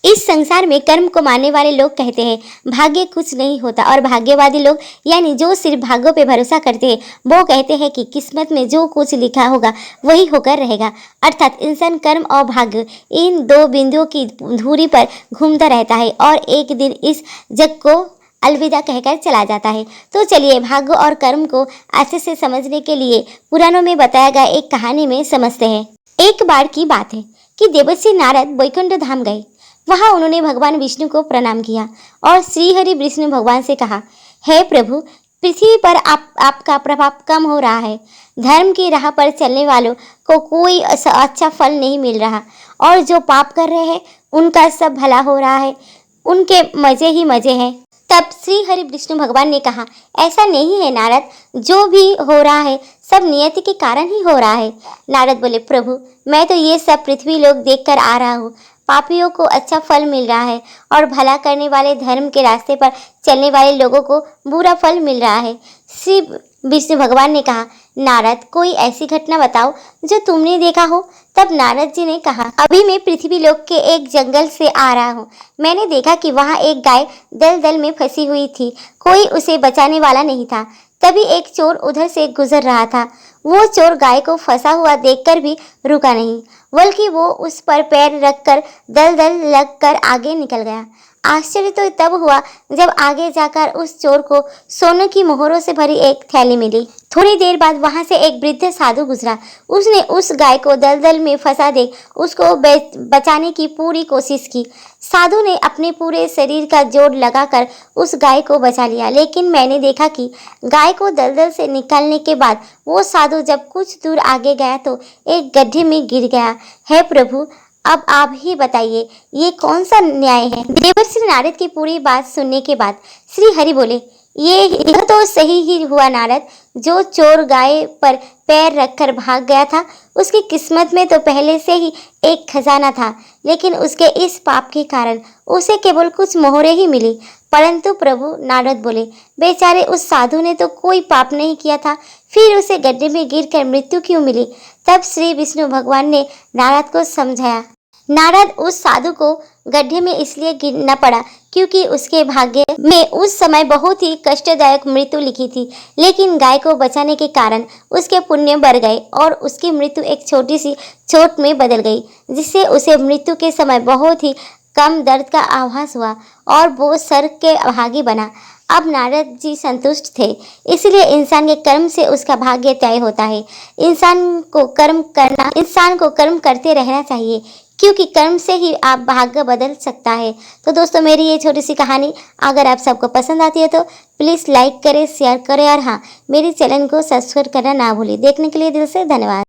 इस संसार में कर्म को मानने वाले लोग कहते हैं भाग्य कुछ नहीं होता, और भाग्यवादी लोग यानी जो सिर्फ भाग्यों पे भरोसा करते हैं वो कहते हैं कि किस्मत में जो कुछ लिखा होगा वही होकर रहेगा। अर्थात इंसान कर्म और भाग्य इन दो बिंदुओं की धुरी पर घूमता रहता है और एक दिन इस जग को अलविदा कहकर चला जाता है। तो चलिए भाग्य और कर्म को अच्छे से समझने के लिए पुराणों में बताया गया एक कहानी में समझते हैं। एक बार की बात है कि देवर्षि नारद वैकुंठ धाम गए। वहां उन्होंने भगवान विष्णु को प्रणाम किया और श्री हरि विष्णु भगवान से कहा, हे प्रभु, पृथ्वी पर आपका प्रभाव कम हो रहा है। धर्म की राह पर चलने वालों को कोई अच्छा फल नहीं मिल रहा, और जो पाप कर रहे हैं उनका सब भला हो रहा है, उनके मजे ही मजे हैं। तब श्री हरि विष्णु भगवान ने कहा, ऐसा नहीं है नारद, जो भी हो रहा है सब नियति के कारण ही हो रहा है। नारद बोले, प्रभु, मैं तो ये सब पृथ्वी लोक देखकर आ रहा हूँ। पापियों को अच्छा फल मिल रहा है और भला करने वाले धर्म के रास्ते पर चलने वाले लोगों को बुरा फल मिल रहा है। श्री विष्णु भगवान ने कहा, नारद, कोई ऐसी घटना बताओ जो तुमने देखा हो। तब नारद जी ने कहा, अभी मैं पृथ्वी लोक के एक जंगल से आ रहा हूँ। मैंने देखा कि वहाँ एक गाय दलदल में फंसी हुई थी। कोई उसे बचाने वाला नहीं था। तभी एक चोर उधर से गुजर रहा था। वो चोर गाय को फंसा हुआ देखकर भी रुका नहीं, बल्कि वो उस पर पैर रखकर दलदल लगकर आगे निकल गया। आश्चर्य तो तब हुआ जब आगे जाकर उस चोर को सोने की मोहरों से भरी एक थैली मिली। थोड़ी देर बाद वहां से एक वृद्ध साधु गुजरा। उसने उस गाय को दलदल में फंसा देख उसको बचाने की पूरी कोशिश की। साधु ने अपने पूरे शरीर का जोर लगाकर उस गाय को बचा लिया, लेकिन मैंने देखा कि गाय को दलदल से निकालने के बाद वो साधु जब कुछ दूर आगे गया तो एक गड्ढे में गिर गया। हे प्रभु, अब आप ही बताइए, ये कौन सा न्याय है। देवर्षि नारद की पूरी बात सुनने के बाद श्री हरि बोले, यह तो सही ही हुआ नारद। जो चोर गाय पर पैर रखकर भाग गया था उसकी किस्मत में तो पहले से ही एक खजाना था, लेकिन उसके इस पाप के कारण उसे केवल कुछ मोहरें ही मिली। परंतु प्रभु, नारद बोले, बेचारे उस साधु ने तो कोई पाप नहीं किया था, फिर उसे गड्ढे में गिरकर मृत्यु क्यों मिली। तब श्री विष्णु भगवान ने नारद को समझाया। नारद, उस साधु को गड्ढे में इसलिए गिरना पड़ा क्योंकि उसके भाग्य में उस समय बहुत ही कष्टदायक मृत्यु लिखी थी, लेकिन गाय को बचाने के कारण उसके पुण्य बढ़ गए और उसकी मृत्यु एक छोटी सी चोट में बदल गई, जिससे उसे मृत्यु के समय बहुत ही कम दर्द का आभास हुआ और वो स्वर्ग के भागी बना। अब नारद जी संतुष्ट थे, इसलिए इंसान के कर्म से उसका भाग्य तय होता है। इंसान को कर्म करते रहना चाहिए, क्योंकि कर्म से ही आप भाग्य बदल सकता है। तो दोस्तों, मेरी ये छोटी सी कहानी अगर आप सबको पसंद आती है तो प्लीज़ लाइक करें, शेयर करें और हाँ, मेरे चैनल को सब्सक्राइब करना ना भूलें। देखने के लिए दिल से धन्यवाद।